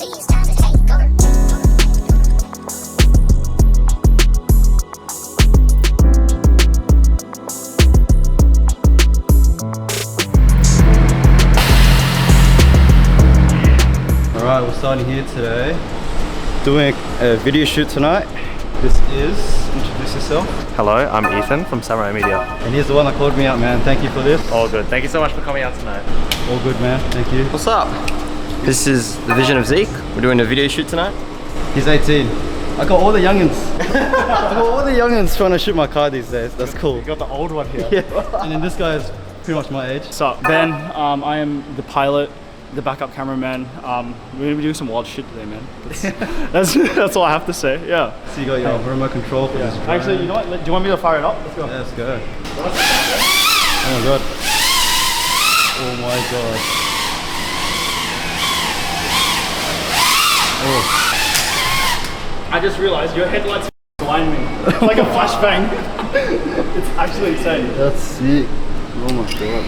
Alright, we're starting here today, doing a video shoot tonight. This is, introduce yourself. Hello, I'm Ethan from Samurai Media. And he's the one that called me out, man. Thank you for this. All good. Thank you so much for coming out tonight. All good, man. Thank you. What's up? This is the vision of Zeke. We're doing a video shoot tonight. He's 18. I got all the youngins. I got all the youngins trying to shoot my car these days. That's cool. You got the old one here. Yeah. And then this guy is pretty much my age. So Ben, I am the pilot, the backup cameraman. We're gonna be doing some wild shit today, man. That's all I have to say. Yeah. So you got your remote control for this. Actually, you know what? Do you want me to fire it up? Let's go. Yeah, let's go. Oh my god. Oh my god. Oh. I just realized your headlights blind me. It's like a flashbang. It's actually insane. That's sick. Oh my god.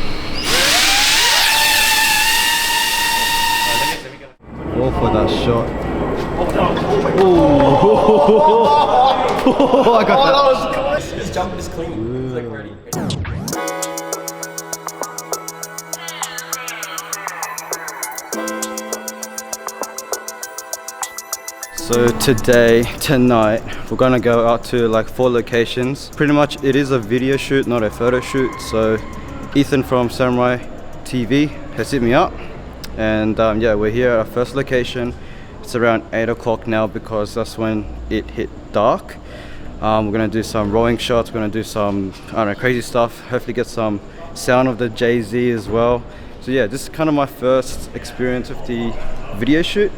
Go for that shot. Oh, I got that. His jump is clean. It's like ready. So tonight, we're gonna go out to like 4 locations. Pretty much it is a video shoot, not a photo shoot. So Ethan from Samurai TV has hit me up. And yeah, we're here at our first location. It's around 8 o'clock now because that's when it hit dark. We're gonna do some rolling shots, we're gonna do some, I don't know, crazy stuff. Hopefully get some sound of the Jay-Z as well. So yeah, this is kind of my first experience with the video shoot.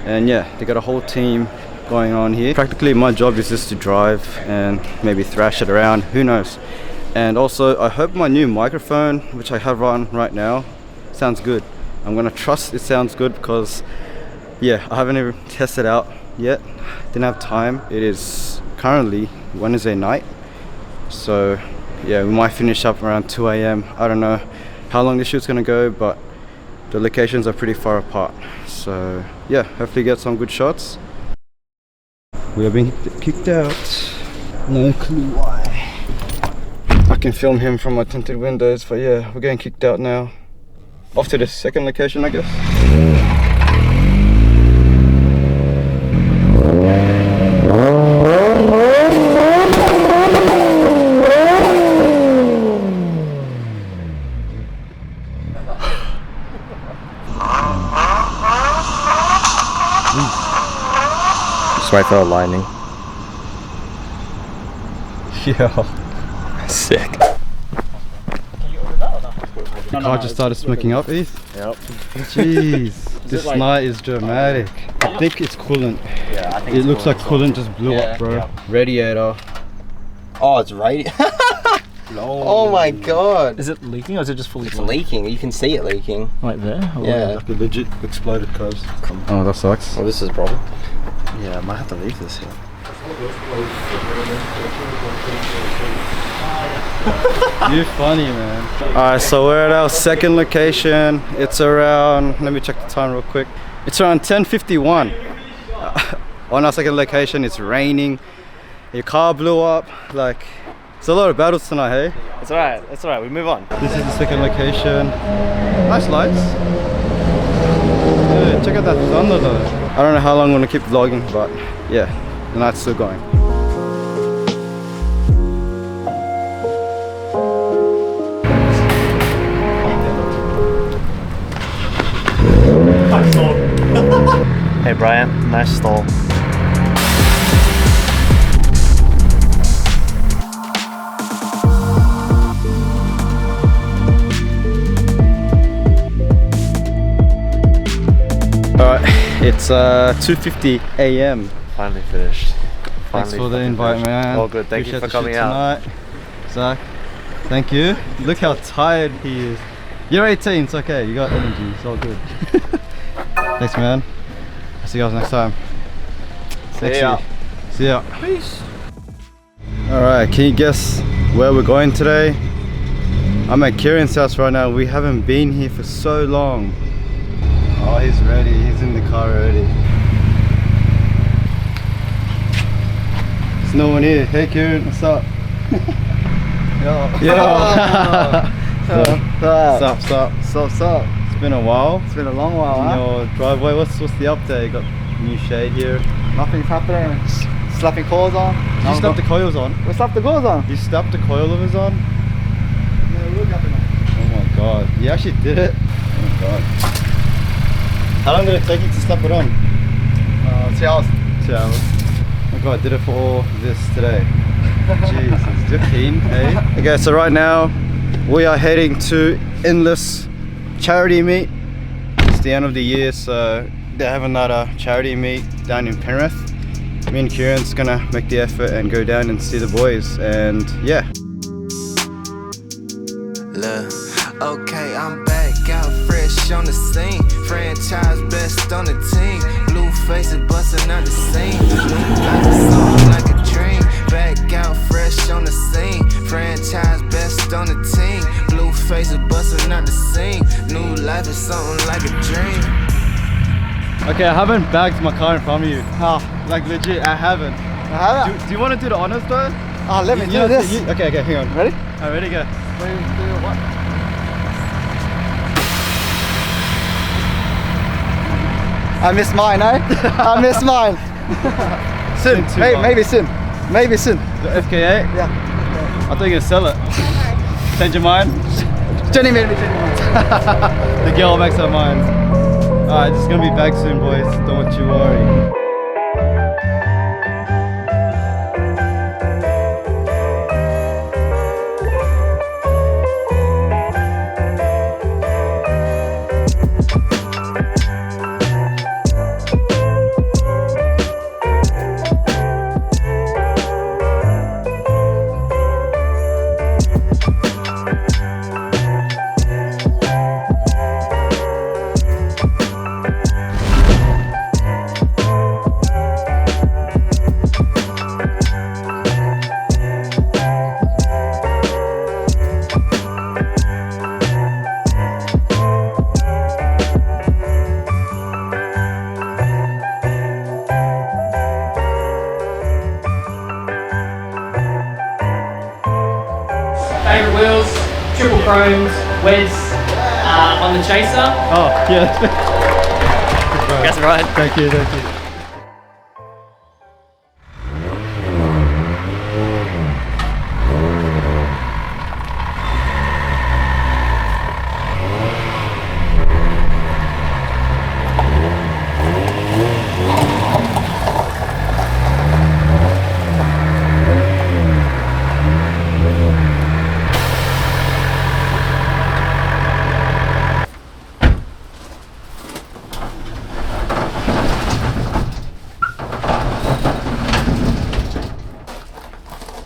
And yeah, they got a whole team going on here. Practically my job is just to drive and maybe thrash it around, who knows. And also I hope my new microphone, which I have on right now, sounds good. I'm gonna trust it sounds good because yeah, I haven't even tested out yet. Didn't have time. It is currently Wednesday night, so yeah, we might finish up around 2 AM. I don't know how long the shoot's gonna go, but the locations are pretty far apart, so yeah, hopefully get some good shots. We are being kicked out. No clue why. I can film him from my tinted windows, but yeah, we're getting kicked out now. Off to the second location, I guess. Just wait for a lightning. Yeah. Sick. The car just started smoking up, Eth. Yep. Jeez, this night is dramatic. I think it's coolant. Yeah, I think it looks like coolant just blew up, bro. Yeah. Radiator. Oh, it's right. Oh my god. Is it leaking or is it just fully? It's leaking. You can see it leaking. Right there? Or Yeah. Like a legit exploded cars. Oh, that sucks. Well, this is a problem. Yeah, I might have to leave this here. You're funny, man. Alright, so we're at our second location. It's around, let me check the time real quick. It's around 10:51. On our second location, it's raining. Your car blew up. Like, it's a lot of battles tonight, hey? It's alright. It's alright. We move on. This is the second location. Nice lights. Yeah, check out that thunder though. I don't know how long I'm gonna keep vlogging, but yeah, the night's still going. Hey Bryant, nice stall. Alright, it's 2:50 AM. Finally finished. Thanks for the invite, man. All good. Thank you for coming out. Zach, thank you. Look how tired he is. You're 18, it's okay. You got energy. It's all good. Thanks, man. I'll see you guys next time. See ya. See ya. Peace. Alright, can you guess where we're going today? I'm at Kieran's house right now. We haven't been here for so long. Oh, he's ready. He's in the car already. no one here. Hey Kieran, what's up? Yo. What's up? It's been a while. It's been a long while, huh? Your driveway, what's the update? Got new shade here. Nothing's happening. Slapping coils on. Did you slap the coils on? We slapped the coils on. You slapped the coilovers on? Yeah, we're gapping on. Oh my god, you actually did it? Oh my god. How long did it take you to slap it on? 2 hours. 2 hours. Oh my god, I did it for all this today. Jesus, you're keen, hey? Okay, so right now we are heading to Endless charity meet. It's the end of the year, so they're having that charity meet down in Penrith. Me and Kieran's gonna make the effort and go down and see the boys, and yeah. Look, okay, I'm back out fresh on the scene. Franchise best on the team. Blue faces busting out the scene. Like a song, like a dream. Back out fresh on the scene. Franchise best on the team. Blue faces busting out the scene. New life is something like a dream. Okay, I haven't bagged my car in front of you. Like legit, I haven't. Do you want to do the honors though? Let me do this. Okay, hang on. Ready? Alright, ready, go. 3, 2, 1. I missed mine, eh? I missed mine. Soon. Maybe soon. Maybe soon. The FK8? Yeah. I thought you were gonna sell it. Change your mind? Jenny made me change my mind. The girl makes her mind. Alright, it's gonna be back soon, boys. Don't you worry. Favourite wheels, triple chromes, Wes on the Chaser. Oh, yeah. That's right. Thank you.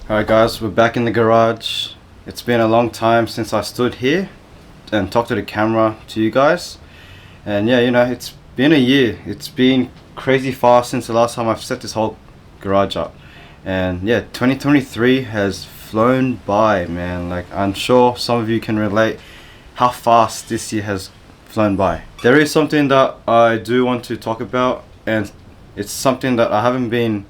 Alright guys, we're back in the garage. It's been a long time since I stood here and talked to the camera to you guys. And yeah, you know, it's been a year. It's been crazy fast since the last time I've set this whole garage up. And yeah, 2023 has flown by, man. Like, I'm sure some of you can relate how fast this year has flown by. There is something that I do want to talk about, and it's something that I haven't been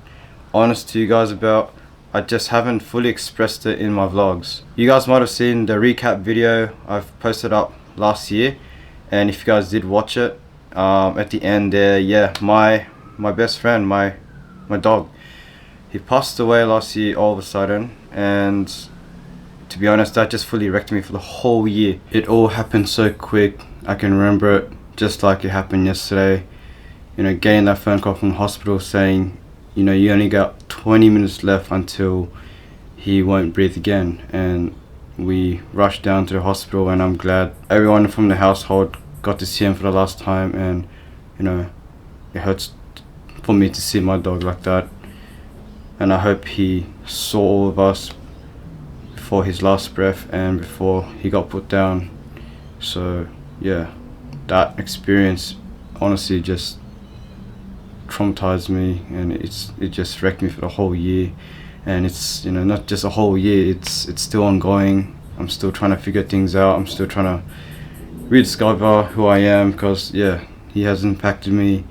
honest to you guys about. I just haven't fully expressed it in my vlogs. You guys might have seen the recap video I've posted up last year, and if you guys did watch it, at the end there, yeah, my best friend, my dog, he passed away last year all of a sudden, and to be honest, that just fully wrecked me for the whole year. It all happened so quick. I can remember it just like it happened yesterday. You know, getting that phone call from the hospital saying, you know, you only got 20 minutes left until he won't breathe again. And we rushed down to the hospital, and I'm glad everyone from the household got to see him for the last time. And you know, it hurts for me to see my dog like that, and I hope he saw all of us before his last breath and before he got put down. So yeah, that experience honestly just traumatized me, and it just wrecked me for the whole year. And it's, you know, not just a whole year, it's still ongoing. I'm still trying to figure things out. I'm still trying to rediscover who I am, because yeah, he has impacted me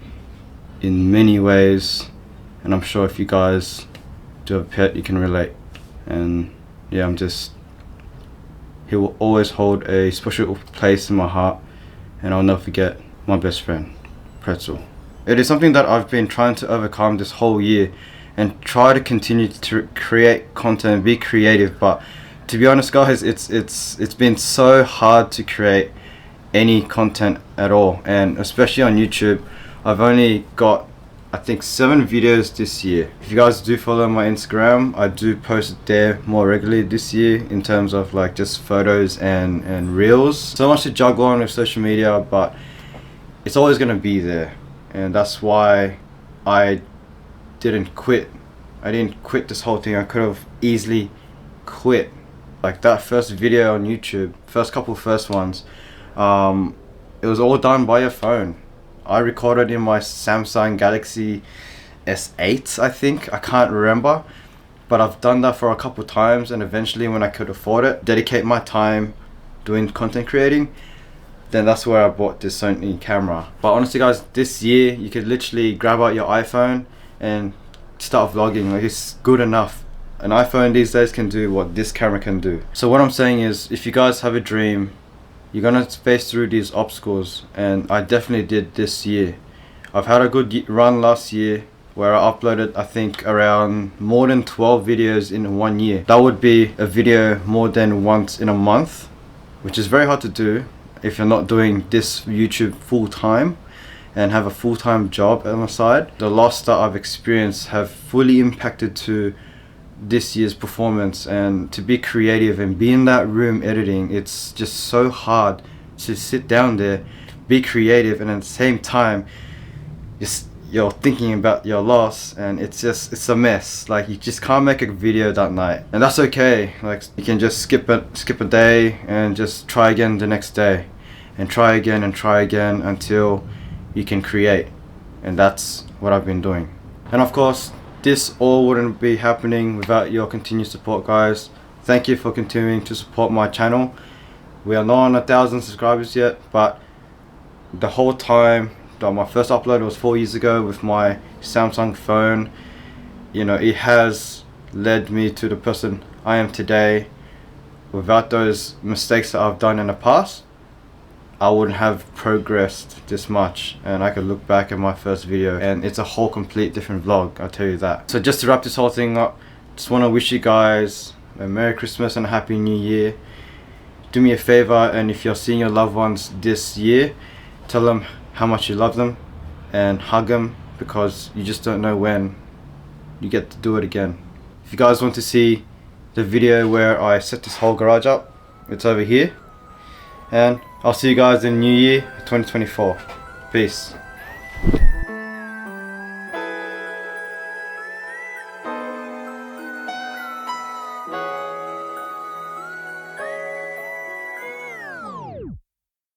in many ways, and I'm sure if you guys do have a pet, you can relate. And yeah, he will always hold a special place in my heart, and I'll never forget my best friend, Pretzel. It is something that I've been trying to overcome this whole year and try to continue to create content and be creative, but to be honest guys, it's been so hard to create any content at all, and especially on YouTube. I've only got I think 7 videos this year. If you guys do follow my Instagram, I do post it there more regularly this year in terms of like just photos and reels. So much to juggle on with social media, but it's always gonna be there, and that's why I didn't quit. I didn't quit this whole thing. I could have easily quit. Like that first video on YouTube, first ones, it was all done by your phone. I recorded in my Samsung Galaxy S8, I think. I can't remember, but I've done that for a couple times, and eventually when I could afford it, dedicate my time doing content creating, then that's where I bought this Sony camera. But honestly guys, this year you could literally grab out your iPhone and start vlogging. Like, it's good enough. An iPhone these days can do what this camera can do. So what I'm saying is, if you guys have a dream, you're gonna face through these obstacles, and I definitely did this year. I've had a good run last year where I uploaded I think around more than 12 videos in 1 year. That would be a video more than once in a month, which is very hard to do if you're not doing this YouTube full time and have a full-time job on the side. The loss that I've experienced have fully impacted to this year's performance, and to be creative and be in that room editing, it's just so hard to sit down there, be creative, and at the same time you're thinking about your loss, and it's a mess. Like, you just can't make a video that night, and that's okay. Like, you can just skip a day and just try again the next day, and try again until you can create. And that's what I've been doing. And of course, this all wouldn't be happening without your continued support, guys. Thank you for continuing to support my channel. We are not on 1,000 subscribers yet, but the whole time that my first upload was 4 years ago with my Samsung phone, you know, it has led me to the person I am today. Without those mistakes that I've done in the past, I wouldn't have progressed this much, and I could look back at my first video and it's a whole complete different vlog, I'll tell you that. So just to wrap this whole thing up, just want to wish you guys a Merry Christmas and a Happy New Year. Do me a favor, and if you're seeing your loved ones this year, tell them how much you love them and hug them, because you just don't know when you get to do it again. If you guys want to see the video where I set this whole garage up, it's over here. And I'll see you guys in New Year 2024. Peace.